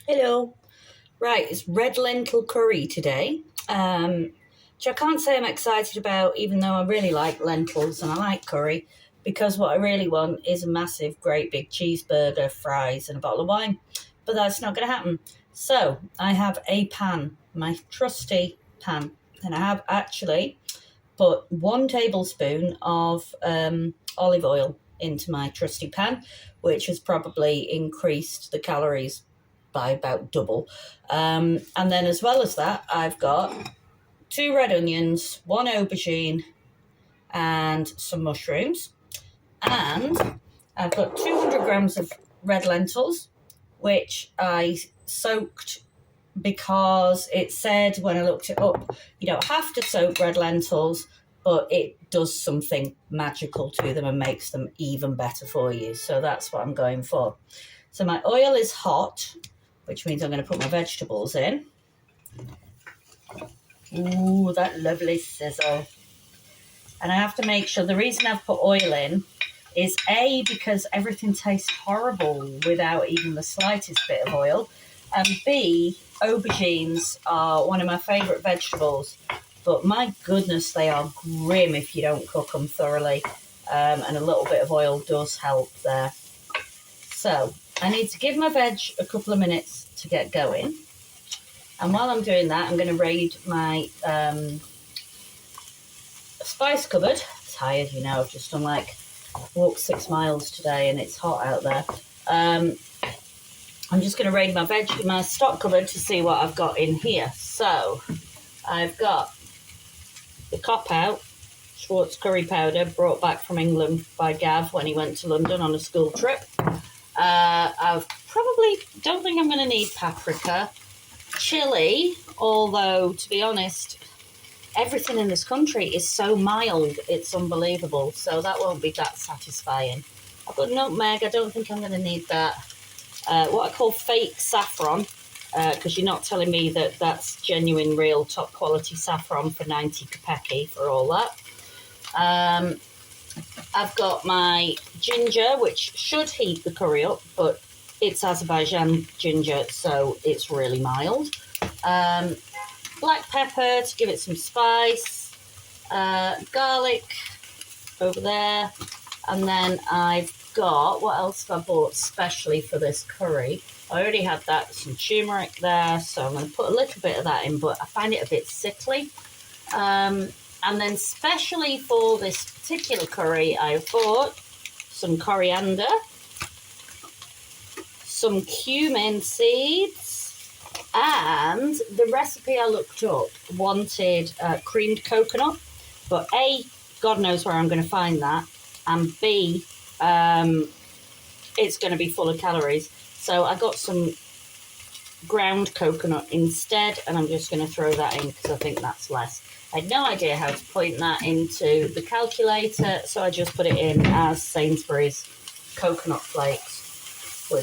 Hello. Right, it's red lentil curry today, which I can't say I'm excited about, even though I really like lentils and I like curry, because what I really want is a massive, great big cheeseburger, fries, and a bottle of wine. But that's not going to happen. So I have a pan, my trusty pan, and I have actually put 1 tablespoon of olive oil into my trusty pan, which has probably increased the calories by about double. And then, as well as that, I've got 2 red onions, 1 aubergine, and some mushrooms. And I've got 200 grams of red lentils, which I soaked because it said when I looked it up, you don't have to soak red lentils, but it does something magical to them and makes them even better for you. So that's what I'm going for. So my oil is hot, which means I'm going to put my vegetables in. Ooh, that lovely sizzle. And I have to make sure, the reason I've put oil in is A, because everything tastes horrible without even the slightest bit of oil. And B, aubergines are one of my favourite vegetables, but my goodness, they are grim if you don't cook them thoroughly. And a little bit of oil does help there. So I need to give my veg a couple of minutes to get going. And while I'm doing that, I'm going to raid my spice cupboard. Tired, you know, I've just done walked 6 miles today and it's hot out there. I'm just going to raid my stock cupboard to see what I've got in here. So I've got the Cop Out Schwartz curry powder brought back from England by Gav when he went to London on a school trip. I probably don't think I'm going to need paprika. Chilli, although to be honest, everything in this country is so mild, it's unbelievable. So that won't be that satisfying. I've got nutmeg, I don't think I'm going to need that. What I call fake saffron, because you're not telling me that that's genuine, real, top quality saffron for 90 kopecki for all that. I've got my ginger, which should heat the curry up, but it's Azerbaijan ginger, so it's really mild. Black pepper to give it some spice. Garlic over there. And then I've got, what else have I bought specially for this curry? I already had that, some tumeric there, so I'm going to put a little bit of that in, but I find it a bit sickly. And then specially for this particular curry, I bought some coriander, some cumin seeds, and the recipe I looked up wanted creamed coconut, but A, God knows where I'm going to find that, and B, it's going to be full of calories. So I got some ground coconut instead, and I'm just going to throw that in because I think that's less. I had no idea how to point that into the calculator, so I just put it in as Sainsbury's coconut flakes.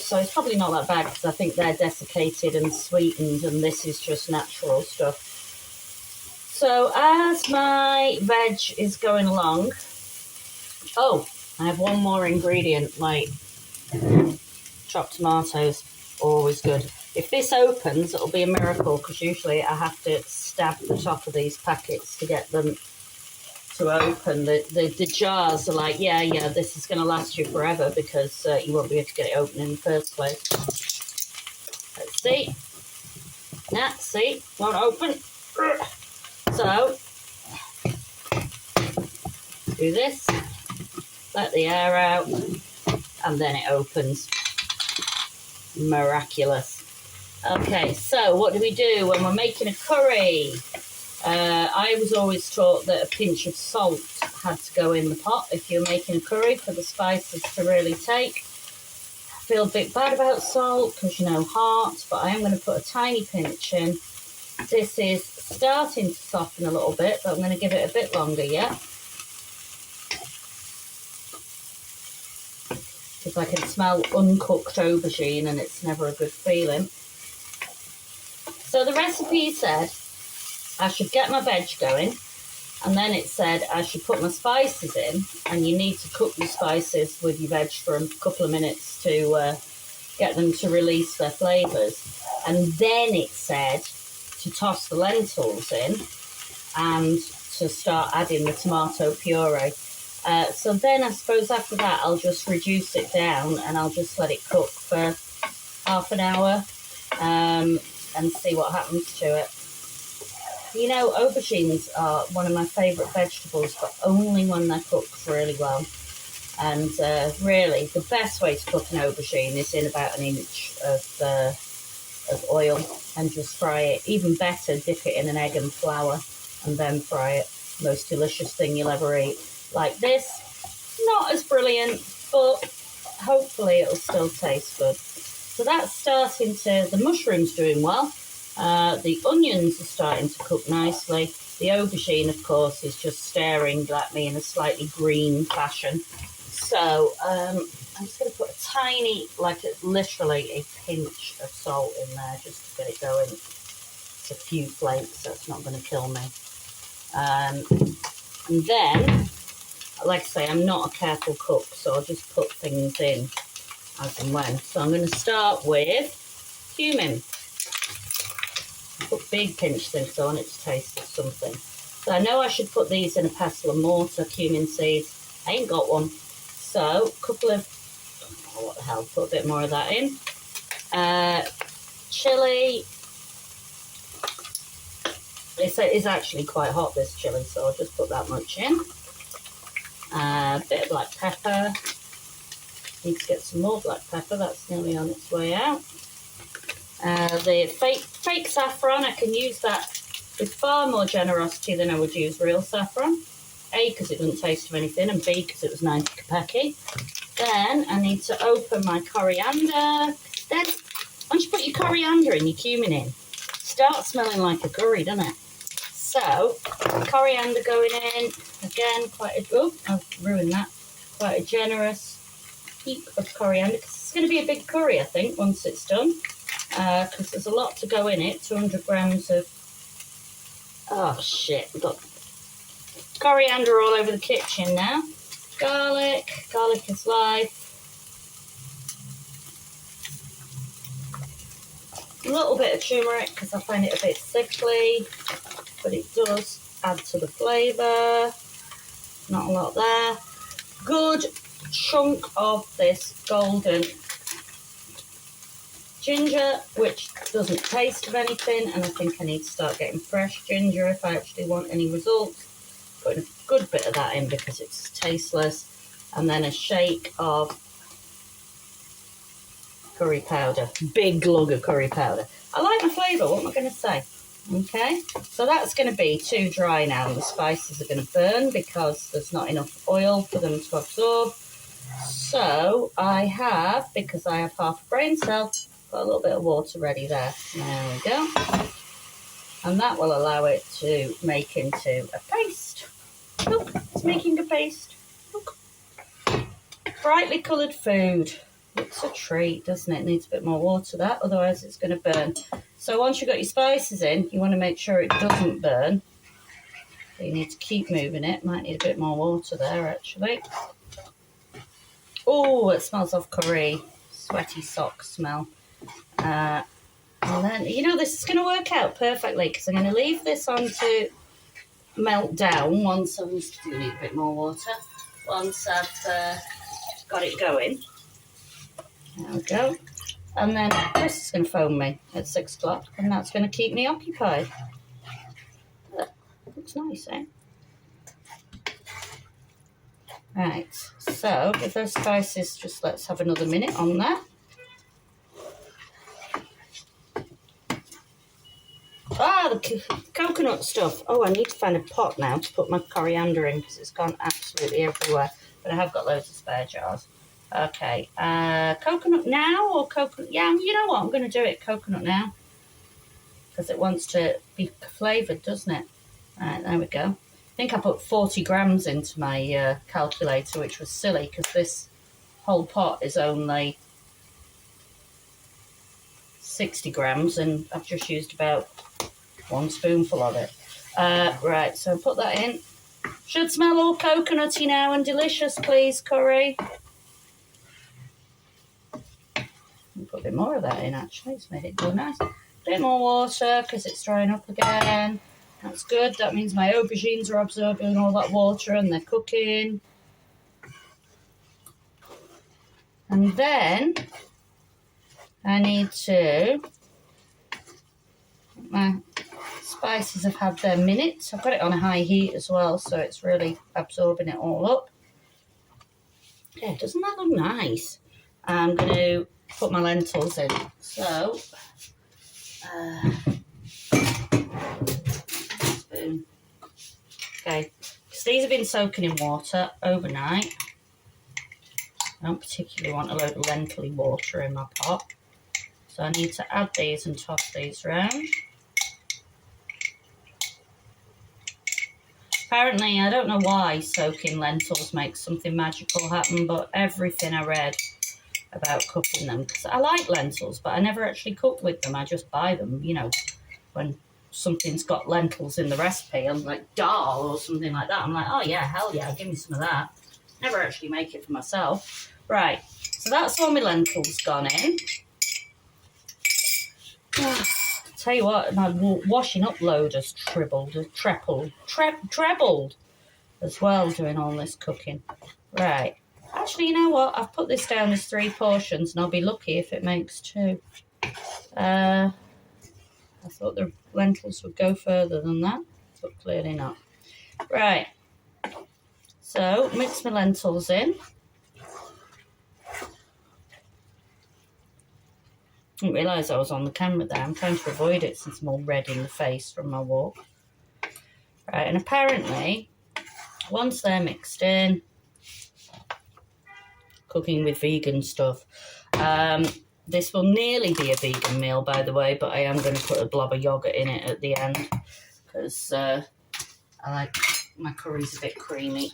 So it's probably not that bad because I think they're desiccated and sweetened, and this is just natural stuff. So as my veg is going along, oh, I have one more ingredient, like chopped tomatoes, always good. If this opens, it'll be a miracle because usually I have to stab the top of these packets to get them to open. The jars are like, yeah, this is going to last you forever because you won't be able to get it open in the first place. Let's see. Nah, see, won't open. So, do this, let the air out, and then it opens. Miraculous. Okay, so what do we do when we're making a curry? I was always taught that a pinch of salt had to go in the pot if you're making a curry for the spices to really take. I feel a bit bad about salt because, heart, but I am going to put a tiny pinch in. This is starting to soften a little bit, but I'm going to give it a bit longer yet. Because I can smell uncooked aubergine and it's never a good feeling. So the recipe said I should get my veg going, and then it said I should put my spices in, and you need to cook the spices with your veg for a couple of minutes to get them to release their flavours. And then it said to toss the lentils in and to start adding the tomato puree. So then I suppose after that I'll just reduce it down and I'll just let it cook for half an hour and see what happens to it. You know, aubergines are one of my favourite vegetables, but only when they're cooked really well. And really, the best way to cook an aubergine is in about an inch of oil and just fry it. Even better, dip it in an egg and flour and then fry it. Most delicious thing you'll ever eat. Like this, not as brilliant, but hopefully it'll still taste good. So that's starting to, the mushroom's doing well. The onions are starting to cook nicely. The aubergine, of course, is just staring at me in a slightly green fashion. So I'm just going to put a tiny, literally a pinch of salt in there just to get it going. It's a few flakes, that's not going to kill me. And then, like I say, I'm not a careful cook, so I'll just put things in as and when. So I'm going to start with cumin. Put big pinch things because I want it to taste of something. So I know I should put these in a pestle and mortar, cumin seeds. I ain't got one. So a couple of, oh, what the hell, put a bit more of that in. Chilli. It's actually quite hot, this chilli, so I'll just put that much in. A bit of black pepper. Need to get some more black pepper, that's nearly on its way out. The fake saffron, I can use that with far more generosity than I would use real saffron. A, because it doesn't taste of anything, and B, because it was 90 kopecki. Then I need to open my coriander. Then, once you put your coriander and your cumin in, it starts smelling like a curry, doesn't it? So, coriander going in. Again, I've ruined that. Quite a generous heap of coriander, because it's going to be a big curry, I think, once it's done. Because there's a lot to go in it. 200 grams of, oh shit, we've got coriander all over the kitchen now. Garlic is life. A little bit of turmeric because I find it a bit sickly, but it does add to the flavour. Not a lot there. Good chunk of this golden ginger, which doesn't taste of anything, and I think I need to start getting fresh ginger if I actually want any results. Putting a good bit of that in because it's tasteless, and then a shake of curry powder, big lug of curry powder. I like my flavour, what am I going to say? Okay, so that's going to be too dry now, and the spices are going to burn because there's not enough oil for them to absorb. So I have, because I have half a brain cell, got a little bit of water ready there. There we go. And that will allow it to make into a paste. Look, it's making a paste. Look. Brightly coloured food. Looks a treat, doesn't it? Needs a bit more water, that, otherwise it's going to burn. So once you've got your spices in, you want to make sure it doesn't burn. So you need to keep moving it. Might need a bit more water there, actually. Oh, it smells of curry. Sweaty sock smell. And then, you know, this is going to work out perfectly because I'm going to leave this on to melt down once I do need a bit more water. Once I've got it going. There we go. And then Chris is going to phone me at 6 o'clock, and that's going to keep me occupied. Looks nice, eh? Right, so with those spices, just let's have another minute on that. Ah, the coconut stuff. Oh, I need to find a pot now to put my coriander in because it's gone absolutely everywhere. But I have got loads of spare jars. Okay, coconut now or coconut? Yeah, you know what? I'm going to do it coconut now because it wants to be flavoured, doesn't it? Right, there we go. I think I put 40 grams into my calculator, which was silly because this whole pot is only 60 grams and I've just used about 1 spoonful of it. Right, so put that in. Should smell all coconutty now and delicious, please, curry. Put a bit more of that in actually, it's made it go nice. A bit more water because it's drying up again. That's good, that means my aubergines are absorbing all that water and they're cooking. And then I need to, my spices have had their minutes. I've got it on a high heat as well, so it's really absorbing it all up. Yeah, doesn't that look nice? I'm going to put my lentils in. So, spoon. Okay, because these have been soaking in water overnight. I don't particularly want a load of lentil water in my pot. So I need to add these and toss these around. Apparently, I don't know why soaking lentils makes something magical happen, but everything I read about cooking them, because I like lentils, but I never actually cook with them. I just buy them, you know, when something's got lentils in the recipe, I'm like dal or something like that. I'm like, oh yeah, hell yeah, give me some of that. Never actually make it for myself. Right, so that's all my lentils gone in. Tell you what, my washing up load has trebled as well doing all this cooking. Right, actually, you know what? I've put this down as 3 portions and I'll be lucky if it makes 2. I thought the lentils would go further than that, but clearly not. Right, so mix my lentils in. I didn't realise I was on the camera there. I'm trying to avoid it since I'm all red in the face from my walk. Right, and apparently, once they're mixed in, cooking with vegan stuff. This will nearly be a vegan meal, by the way, but I am going to put a blob of yoghurt in it at the end because I like my curries a bit creamy.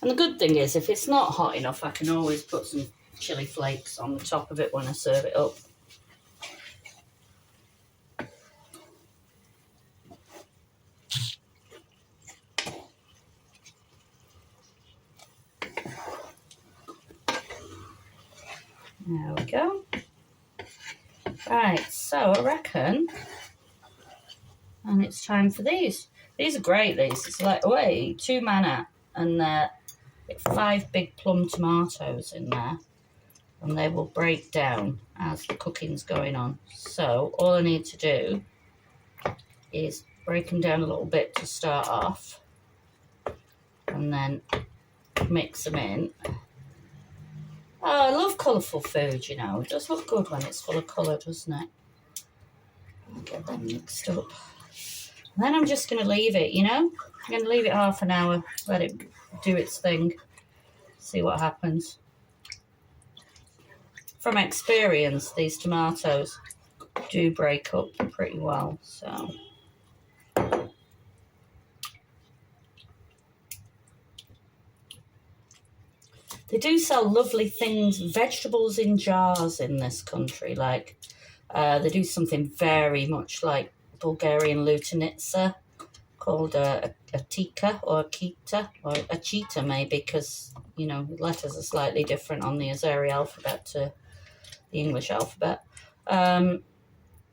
And the good thing is, if it's not hot enough, I can always put some chilli flakes on the top of it when I serve it up. There we go. Right, so I reckon, and it's time for these. These are great, these. It's like, wait, 2 manna, and 5 big plum tomatoes in there, and they will break down as the cooking's going on. So all I need to do is break them down a little bit to start off, and then mix them in. Oh, I love colourful food, you know. It does look good when it's full of colour, doesn't it? I'll get them mixed up. And then I'm just going to leave it, you know. I'm going to leave it half an hour, let it do its thing, see what happens. From experience, these tomatoes do break up pretty well, so. They do sell lovely things, vegetables in jars in this country. Like, they do something very much like Bulgarian lutenitsa called a tikka or a kita or a cheetah maybe, because, you know, letters are slightly different on the Azeri alphabet to the English alphabet. And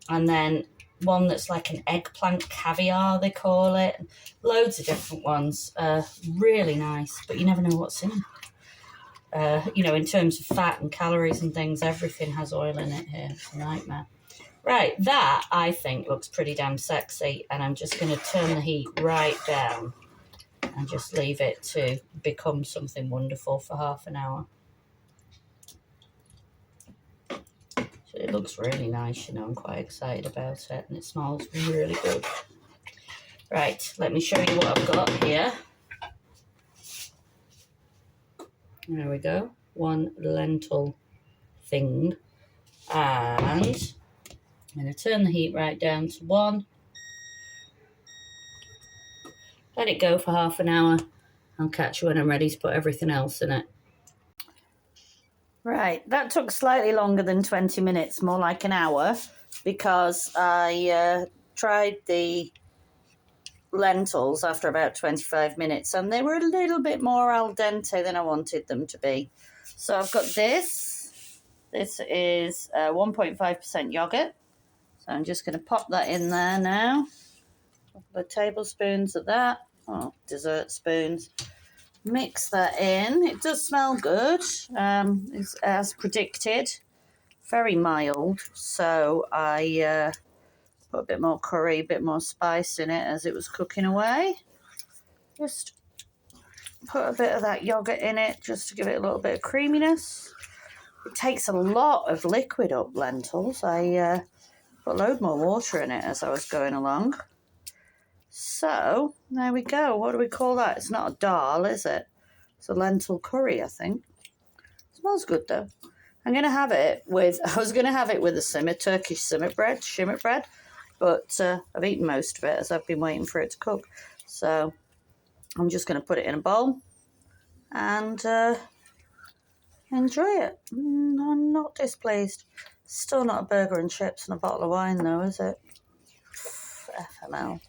then one that's like an eggplant caviar, they call it. Loads of different ones. Really nice, but you never know what's in them. You know, in terms of fat and calories and things, everything has oil in it here. It's a nightmare. Right, that, I think, looks pretty damn sexy, and I'm just going to turn the heat right down and just leave it to become something wonderful for half an hour. So it looks really nice, you know, I'm quite excited about it, and it smells really good. Right, let me show you what I've got here. There we go, 1 lentil thing, and I'm going to turn the heat right down to 1. Let it go for half an hour. I'll catch you when I'm ready to put everything else in it. Right, that took slightly longer than 20 minutes, more like an hour, because I tried the lentils after about 25 minutes, and they were a little bit more al dente than I wanted them to be. So I've got this. This is 1.5% yogurt. So I'm just going to pop that in there now. A couple of tablespoons of that. Oh, dessert spoons. Mix that in. It does smell good, it's as predicted. Very mild. So I put a bit more curry, a bit more spice in it as it was cooking away. Just put a bit of that yogurt in it just to give it a little bit of creaminess. It takes a lot of liquid up, lentils. I put a load more water in it as I was going along. So, there we go. What do we call that? It's not a dal, is it? It's a lentil curry, I think. Smells good, though. I'm going to have it with, I was going to have it with a Turkish shimmer bread, but I've eaten most of it as I've been waiting for it to cook. So, I'm just going to put it in a bowl and enjoy it. I'm not displeased. Still not a burger and chips and a bottle of wine, though, is it? FML.